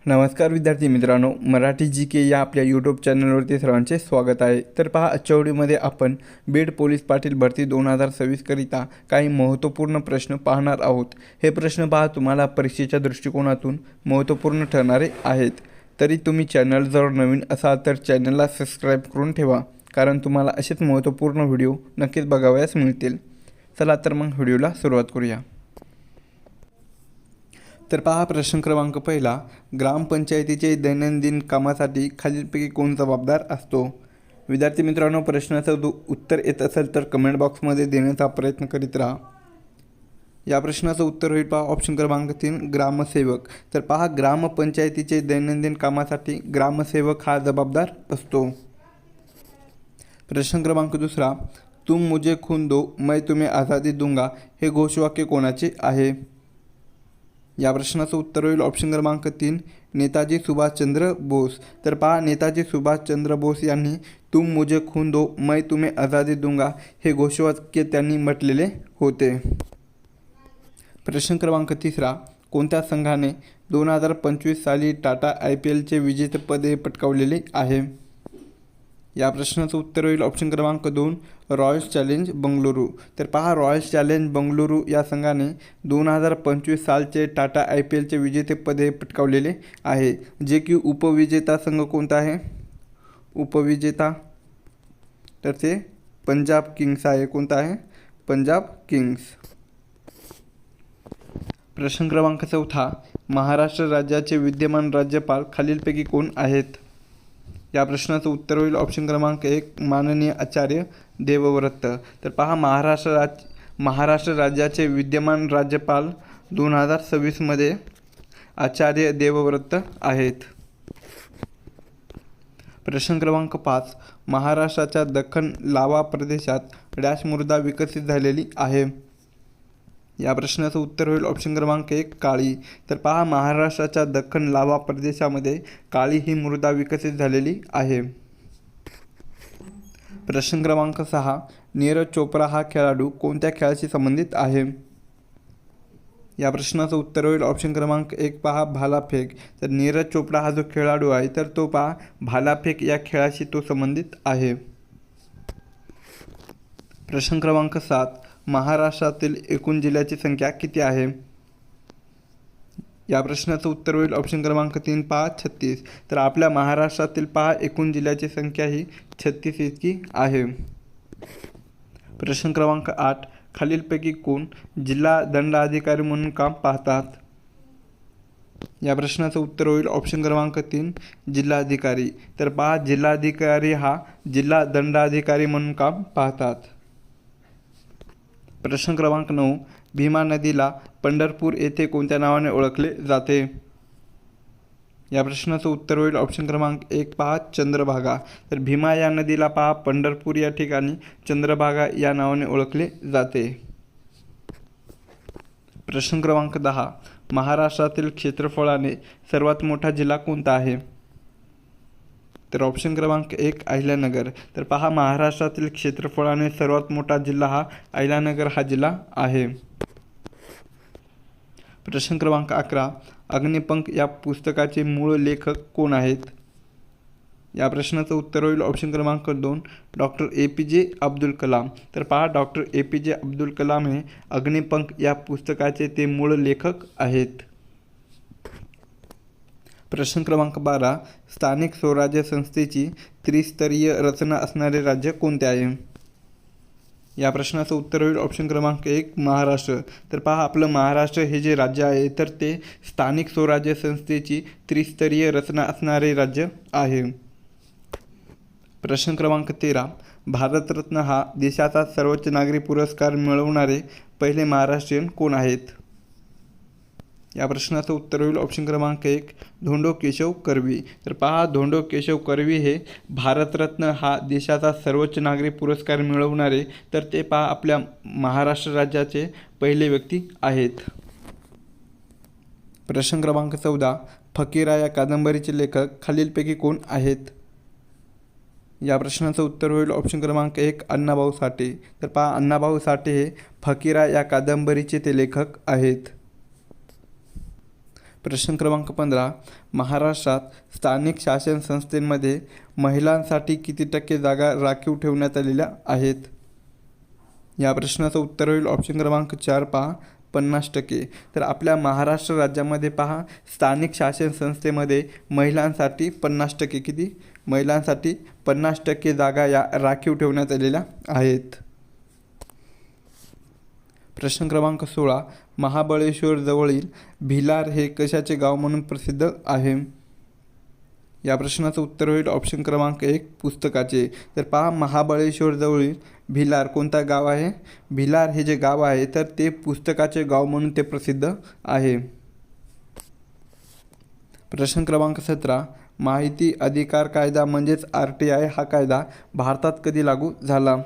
नमस्कार विद्यार्थी मित्रांनो, मराठी जी के या आपल्या यूट्यूब चॅनलवरती सर्वांचे स्वागत आहे। तर पहा, आजच्या व्हिडिओमध्ये आपण बीड पोलीस पाटील भरती 2026 करिता काही महत्त्वपूर्ण प्रश्न पाहणार आहोत। हे प्रश्न पहा तुम्हाला परीक्षेच्या दृष्टिकोनातून महत्त्वपूर्ण ठरणारे आहेत। तरी तुम्ही चॅनल जर नवीन असाल तर चॅनलला सबस्क्राईब करून ठेवा, कारण तुम्हाला असेच महत्त्वपूर्ण व्हिडिओ नक्कीच बघावयास मिळतील। चला तर मग व्हिडिओला सुरुवात करूया। तर पहा, प्रश्न क्रमांक पहिला, ग्रामपंचायतीचे दैनंदिन कामासाठी खालीलपैकी कोण जबाबदार असतो? विद्यार्थी मित्रांनो, प्रश्नाचं उत्तर येत असेल तर कमेंट बॉक्समध्ये देण्याचा प्रयत्न करीत राहा। या प्रश्नाचं उत्तर होईल पहा ऑप्शन क्रमांक 3, ग्रामसेवक। तर पहा, ग्रामपंचायतीचे दैनंदिन कामासाठी ग्रामसेवक हा जबाबदार असतो। प्रश्न क्रमांक दुसरा, तुम मुझे खून दो मैं तुम्हें आज़ादी दूंगा हे घोषवाक्य कोणाचे आहे? या प्रश्नाचं उत्तर होईल ऑप्शन क्रमांक 3, नेताजी सुभाषचंद्र बोस। तर पहा, नेताजी सुभाषचंद्र बोस यांनी तुम मुझे खून दो मैं तुम्हें आज़ादी दूंगा हे घोषवाक्य त्यांनी म्हटलेले होते। प्रश्न क्रमांक तिसरा, कोणत्या संघाने 2025 साली टाटा IPLचे विजेतेपद पटकावलेले आहे? या प्रश्नाचं उत्तर होईल ऑप्शन क्रमांक 2, रॉयल्स चॅलेंज बंगळुरू। तर पहा, रॉयल्स चॅलेंज बंगळुरू या संघाने 2025 सालचे टाटा IPLचे विजेतेपद पटकावलेले आहे। जे की उपविजेता संघ कोणता आहे? उपविजेता तर ते पंजाब किंग्स आहे। कोणता आहे? पंजाब किंग्स। प्रश्न क्रमांक चौथा, महाराष्ट्र राज्याचे विद्यमान राज्यपाल खालीलपैकी कोण आहेत? या प्रश्नाचं उत्तर होईल ऑप्शन क्रमांक 1, माननीय आचार्य देवव्रत। तर पहा, महाराष्ट्र राज्याचे विद्यमान राज्यपाल 2026 मध्ये आचार्य देवव्रत आहेत। प्रश्न क्रमांक 5, महाराष्ट्राच्या दख्खन लावा प्रदेशात डॅश मृदा विकसित झालेली आहे? या प्रश्नाचं उत्तर होईल ऑप्शन क्रमांक 1, काळी। तर पहा, महाराष्ट्राच्या दख्खन लावा प्रदेशामध्ये काळी ही मृदा विकसित झालेली आहे। प्रश्न क्रमांक 6, नीरज चोप्रा हा खेळाडू कोणत्या खेळाशी संबंधित आहे? या प्रश्नाचं उत्तर होईल ऑप्शन क्रमांक 1, पहा, भालाफेक। तर नीरज चोप्रा हा जो खेळाडू आहे तर तो पहा भालाफेक या खेळाशी तो संबंधित आहे। प्रश्न क्रमांक 7, महाराष्ट्रातील एकूण जिल्ह्याची संख्या किती आहे? या प्रश्नाचं उत्तर होईल ऑप्शन क्रमांक 3, पहा, 36। तर आपल्या महाराष्ट्रातील पहा एकूण जिल्ह्याची संख्या ही 36 इतकी आहे। प्रश्न क्रमांक 8, खालीलपैकी कोण जिल्हा दंडाधिकारी म्हणून काम पाहतात? या प्रश्नाचं उत्तर होईल ऑप्शन क्रमांक 3, जिल्हाधिकारी। तर पहा, जिल्हाधिकारी हा जिल्हा दंडाधिकारी म्हणून काम पाहतात। प्रश्न क्रमांक 9, भीमा नदीला पंढरपूर येथे कोणत्या नावाने ओळखले जाते? या प्रश्नाचं उत्तर होईल ऑप्शन क्रमांक 1, पहा, चंद्रभागा। तर भीमा या नदीला पहा पंढरपूर या ठिकाणी चंद्रभागा या नावाने ओळखले जाते। प्रश्न क्रमांक 10, महाराष्ट्रातील क्षेत्रफळाने सर्वात मोठा जिल्हा कोणता आहे? तर ऑप्शन क्रमांक 1, अहिल्यानगर। तर पहा, महाराष्ट्रातील क्षेत्रफळाने सर्वात मोठा जिल्हा हा अहिल्यानगर हा जिल्हा आहे। प्रश्न क्रमांक 11, अग्निपंख या पुस्तकाचे मूळ लेखक कोण आहेत? या प्रश्नाचं उत्तर होईल ऑप्शन क्रमांक 2, डॉक्टर APJ अब्दुल कलाम। तर पहा, डॉक्टर APJ अब्दुल कलाम हे अग्निपंख या पुस्तकाचे ते मूळ लेखक आहेत। प्रश्न क्रमांक 12, स्थानिक स्वराज्य संस्थेची त्रिस्तरीय रचना असणारे राज्य कोणते आहे? या प्रश्नाचं उत्तर होईल ऑप्शन क्रमांक 1, महाराष्ट्र। तर पहा, आपलं महाराष्ट्र हे जे राज्य आहे तर ते स्थानिक स्वराज्य संस्थेची त्रिस्तरीय रचना असणारे राज्य आहे। प्रश्न क्रमांक 13, भारतरत्न हा देशाचा सर्वोच्च नागरी पुरस्कार मिळवणारे पहिले महाराष्ट्रीयन कोण आहेत? या प्रश्नाचं उत्तर होईल ऑप्शन क्रमांक 1, धोंडो केशव कर्वी। तर पहा, धोंडो केशव कर्वी हे भारतरत्न हा देशाचा सर्वोच्च नागरी पुरस्कार मिळवणारे तर ते पहा आपल्या महाराष्ट्र राज्याचे पहिले व्यक्ती आहेत। प्रश्न क्रमांक 14, फकीरा या कादंबरीचे लेखक खालीलपैकी कोण आहेत? या प्रश्नाचं उत्तर होईल ऑप्शन क्रमांक 1, अण्णाभाऊ साठे। तर पहा, अण्णाभाऊ साठे हे फकीरा या कादंबरीचे ते लेखक आहेत। प्रश्न क्रमांक 15. महाराष्ट्रात स्थानिक शासन संस्थेमध्ये महिलांसाठी किती टक्के जागा राखीव ठेवण्यात आलेल्या आहेत? या प्रश्नाचं उत्तर होईल ऑप्शन क्रमांक 4 पहा 50%. तर आपल्या महाराष्ट्र राज्यामध्ये पहा स्थानिक शासन संस्थेमध्ये महिलांसाठी 50% किती? महिलांसाठी 50% जागा या राखीव ठेवण्यात आलेल्या आहेत. प्रश्न क्रमांक 16. महाबळेश्वर जवळील भिलार हे कशाचे गाव म्हणून प्रसिद्ध आहे? या प्रश्नाचं उत्तर होईल ऑप्शन क्रमांक 1 पुस्तकाचे. तर पहा महाबळेश्वर जवळील भिलार कोणता गाव आहे? भिलार हे जे गाव आहे तर ते पुस्तकाचे गाव म्हणून ते प्रसिद्ध आहे. प्रश्न क्रमांक 17. माहिती अधिकार कायदा म्हणजेच RTI हा कायदा भारतात कधी लागू झाला?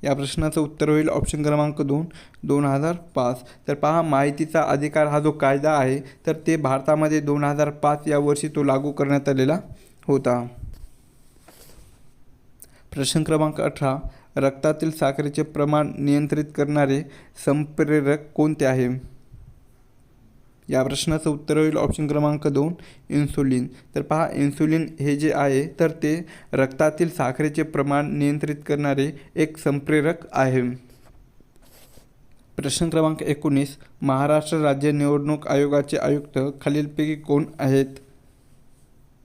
या प्रश्नाचं उत्तर होईल ऑप्शन क्रमांक 2 2005. तर पहा माहितीचा अधिकार हा जो कायदा आहे तर ते भारतामध्ये 2005 या वर्षी तो लागू करण्यात आलेला होता. प्रश्न क्रमांक 18. रक्तातील साखरेचे प्रमाण नियंत्रित करणारे संप्रेरक कोणते आहे? या प्रश्नाचं उत्तर होईल ऑप्शन क्रमांक 2 इन्सुलिन. तर पहा इन्सुलिन हे जे आहे तर ते रक्तातील साखरेचे प्रमाण नियंत्रित करणारे एक संप्रेरक आहे. प्रश्न क्रमांक 19. महाराष्ट्र राज्य निवडणूक आयोगाचे आयुक्त खालीलपैकी कोण आहेत?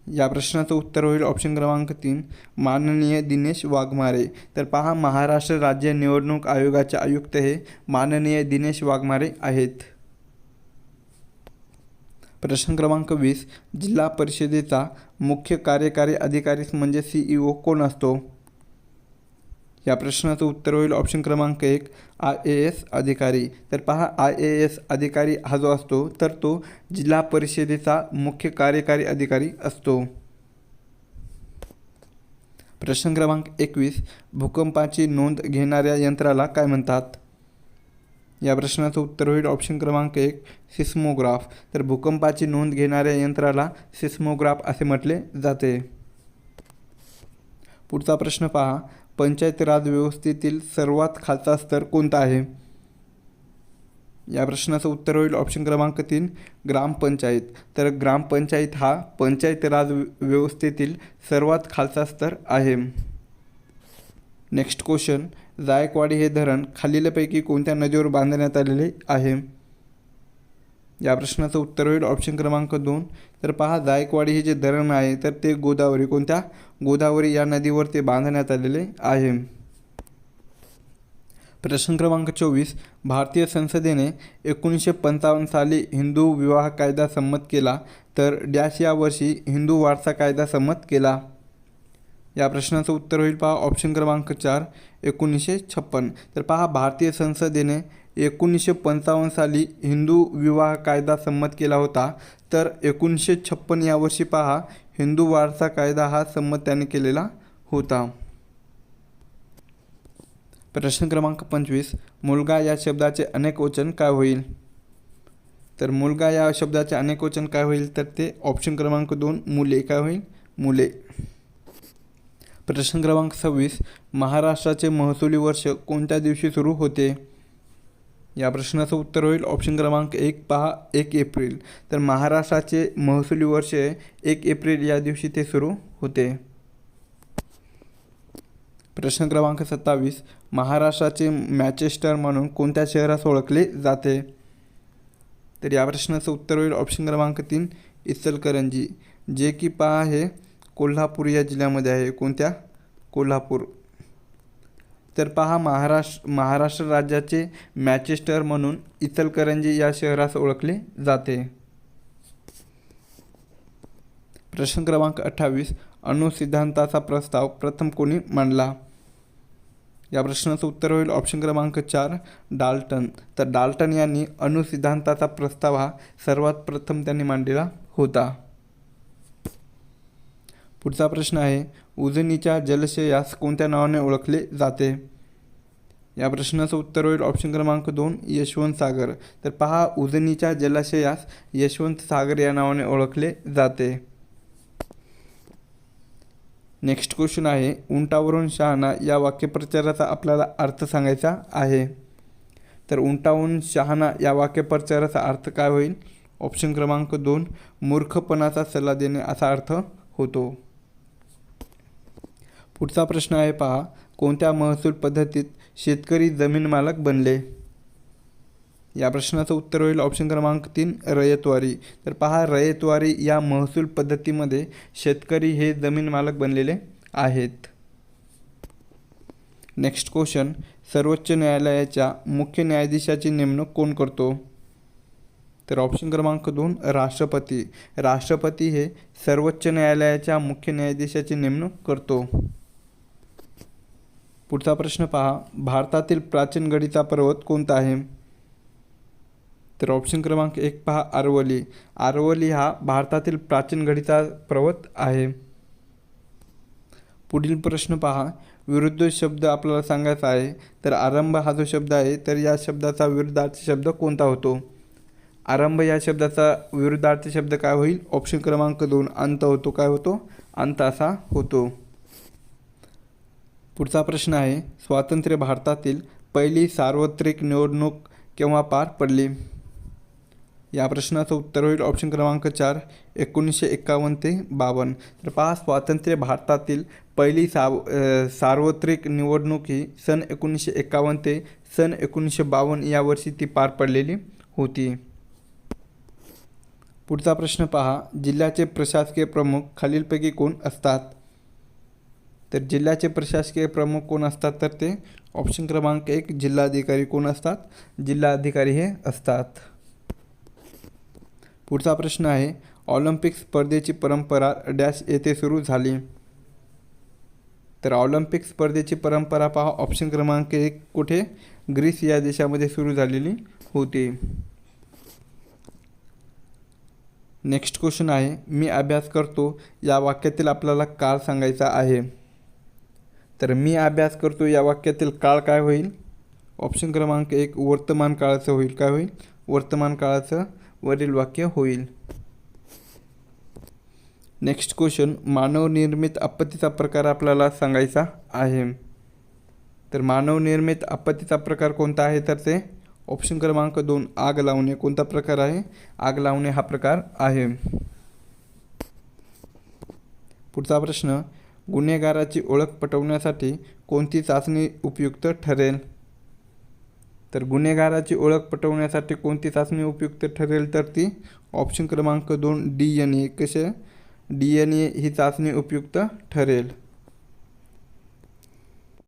या प्रश्नाचं उत्तर होईल ऑप्शन क्रमांक 3 माननीय दिनेश वाघमारे. तर पहा महाराष्ट्र राज्य निवडणूक आयोगाचे आयुक्त हे माननीय दिनेश वाघमारे आहेत. प्रश्न क्रमांक 20. जिल्हा परिषदेचा मुख्य कार्यकारी अधिकारी म्हणजे CEO कोण असतो? या प्रश्नाचं उत्तर होईल ऑप्शन क्रमांक 1 IAS अधिकारी. तर पहा IAS अधिकारी हा जो असतो तर तो जिल्हा परिषदेचा मुख्य कार्यकारी अधिकारी असतो. प्रश्न क्रमांक 21. भूकंपाची नोंद घेणाऱ्या यंत्राला काय म्हणतात? या प्रश्नाचं उत्तर होईल ऑप्शन क्रमांक 1 सिस्मोग्राफ. तर भूकंपाची नोंद घेणाऱ्या यंत्राला सिस्मोग्राफ असे म्हटले जाते. पुढचा प्रश्न पहा. पंचायत राज व्यवस्थेतील सर्वात खालचा स्तर कोणता आहे? या प्रश्नाचं उत्तर होईल ऑप्शन क्रमांक 3 ग्रामपंचायत. तर ग्रामपंचायत हा पंचायत राज व्यवस्थेतील सर्वात खालचा स्तर आहे. Next question. जायकवाडी हे धरण खालीलपैकी कोणत्या नदीवर बांधण्यात आलेले आहे? या प्रश्नाचं उत्तर होईल ऑप्शन क्रमांक 2. तर पहा जायकवाडी हे जे धरण आहे तर ते गोदावरी कोणत्या? गोदावरी या नदीवर ते बांधण्यात आलेले आहे. प्रश्न क्रमांक 24. भारतीय संसदेने 1955 साली हिंदू विवाह कायदा संमत केला तर डॅश या वर्षी हिंदू वारसा कायदा संमत केला? या प्रश्नाचं उत्तर होईल पहा ऑप्शन क्रमांक 4 1956. तर पहा भारतीय संसदेने 1955 साली हिंदू विवाह कायदा संमत केला होता तर 1956 या वर्षी पहा हिंदू वारसा कायदा हा संमत त्याने केलेला होता. प्रश्न क्रमांक 25. मुलगा या शब्दाचे अनेक वचन काय होईल? तर मुलगा या शब्दाचे अनेक वचन काय होईल तर ते ऑप्शन क्रमांक 2 मुले काय होईल? मुले. प्रश्न क्रमांक 26. महाराष्ट्राचे महसुली वर्ष कोणत्या दिवशी सुरू होते? या प्रश्नाचं उत्तर होईल ऑप्शन क्रमांक 1 पहा 1 एप्रिल. तर महाराष्ट्राचे महसुली वर्ष 1 एप्रिल या दिवशी ते सुरू होते. प्रश्न क्रमांक 27. महाराष्ट्राचे मँचेस्टर म्हणून कोणत्या शहरास ओळखले जाते? तर या प्रश्नाचं उत्तर होईल ऑप्शन क्रमांक 3 इचलकरंजी, जे की पहा हे कोल्हापूर या जिल्ह्यामध्ये आहे. कोणत्या? कोल्हापूर. तर पहा महाराष्ट्र राज्याचे मँचेस्टर म्हणून इचलकरंजी या शहरास ओळखले जाते. प्रश्न क्रमांक 28. अणुसिद्धांताचा प्रस्ताव प्रथम कोणी मांडला? या प्रश्नाचं उत्तर होईल ऑप्शन क्रमांक 4 डाल्टन. तर डाल्टन यांनी अणुसिद्धांताचा प्रस्ताव हा सर्वात प्रथम त्यांनी मांडलेला होता. पुढचा प्रश्न आहे. उजनीच्या जलाशयास कोणत्या नावाने ओळखले जाते? या प्रश्नाचं उत्तर होईल ऑप्शन क्रमांक 2 यशवंत सागर. तर पहा उजनीच्या जलाशयास यशवंत सागर या नावाने ओळखले जाते. नेक्स्ट क्वेश्चन आहे. उंटावरून शहाणा या वाक्यप्रचाराचा आपल्याला अर्थ सांगायचा आहे. तर उंटावरून शहाणा या वाक्यप्रचाराचा अर्थ काय होईल? ऑप्शन क्रमांक 2 मूर्खपणाचा सल्ला देणे असा अर्थ होतो. पुढचा प्रश्न आहे पहा, कोणत्या महसूल पद्धतीत शेतकरी जमीन मालक बनले? या प्रश्नाचं उत्तर होईल ऑप्शन क्रमांक 3 रयतवारी. तर पहा, रयतवारी या महसूल पद्धतीमध्ये शेतकरी हे जमीन मालक बनलेले आहेत. नेक्स्ट क्वेश्चन, सर्वोच्च न्यायालयाच्या मुख्य न्यायाधीशाची नेमणूक कोण करतो? तर ऑप्शन क्रमांक 2 राष्ट्रपती. राष्ट्रपती हे सर्वोच्च न्यायालयाच्या मुख्य न्यायाधीशाची नेमणूक करतो. पुढचा प्रश्न पहा, भारतातील प्राचीन गडीचा पर्वत कोणता आहे? तर ऑप्शन क्रमांक 1 पहा, अरवली. अरवली हा भारतातील प्राचीन गडीचा पर्वत आहे. पुढील प्रश्न पहा, विरुद्ध शब्द आपल्याला सांगायचा आहे. तर आरंभ हा जो शब्द आहे, तर या शब्दाचा विरुद्धार्थी शब्द कोणता होतो? आरंभ या शब्दाचा विरुद्धार्थी शब्द काय होईल? ऑप्शन क्रमांक 2 अंत होतो. काय होतो? अंत असा होतो. पुढचा प्रश्न आहे, स्वातंत्र्य भारतातील पहिली सार्वत्रिक निवडणूक केव्हा पार पडली? या प्रश्नाचं उत्तर होईल ऑप्शन क्रमांक 4 1951 ते 52. तर पहा, स्वातंत्र्य भारतातील पहिली सार्वत्रिक निवडणूक ही सन 1951 ते सन 1952 या वर्षी ती पार पडलेली होती. पुढचा प्रश्न पहा, जिल्ह्याचे प्रशासकीय प्रमुख खालीलपैकी कोण असतात? तर जिल्ह्याचे प्रशासकीय प्रमुख कोण असतात? तर ते ऑप्शन क्रमांक 1 जिल्हाधिकारी. कोण असतात? जिल्हाधिकारी हे असतात. पुढचा प्रश्न आहे, ऑलिम्पिक स्पर्धेची परंपरा डॅश येथे सुरू झाली? तर ऑलिम्पिक स्पर्धेची परंपरा पहा, ऑप्शन क्रमांक 1 कुठे? ग्रीस या देशामध्ये सुरू झालेली होती. नेक्स्ट क्वेश्चन आहे, मी अभ्यास करतो या वाक्यातील आपल्याला काळ सांगायचा आहे. तर मी अभ्यास करतो या वाक्यातील काळ काय होईल? ऑप्शन क्रमांक 1 वर्तमान काळाचं होईल. काय होईल? वर्तमान काळाचं वरील वाक्य होईल. नेक्स्ट क्वेश्चन, मानवनिर्मित आपत्तीचा प्रकार आपल्याला सांगायचा आहे. तर मानवनिर्मित आपत्तीचा प्रकार कोणता आहे? तर ते ऑप्शन क्रमांक 2 आग लावणे. कोणता प्रकार आहे? आग लावणे हा प्रकार आहे. पुढचा प्रश्न, गुन्हेगाराची ओळख पटवण्यासाठी कोणती चाचणी उपयुक्त ठरेल? तर गुन्हेगाराची ओळख पटवण्यासाठी कोणती चाचणी उपयुक्त ठरेल? तर ती ऑप्शन क्रमांक 2 DNA. कसे? DNA ही चाचणी उपयुक्त ठरेल.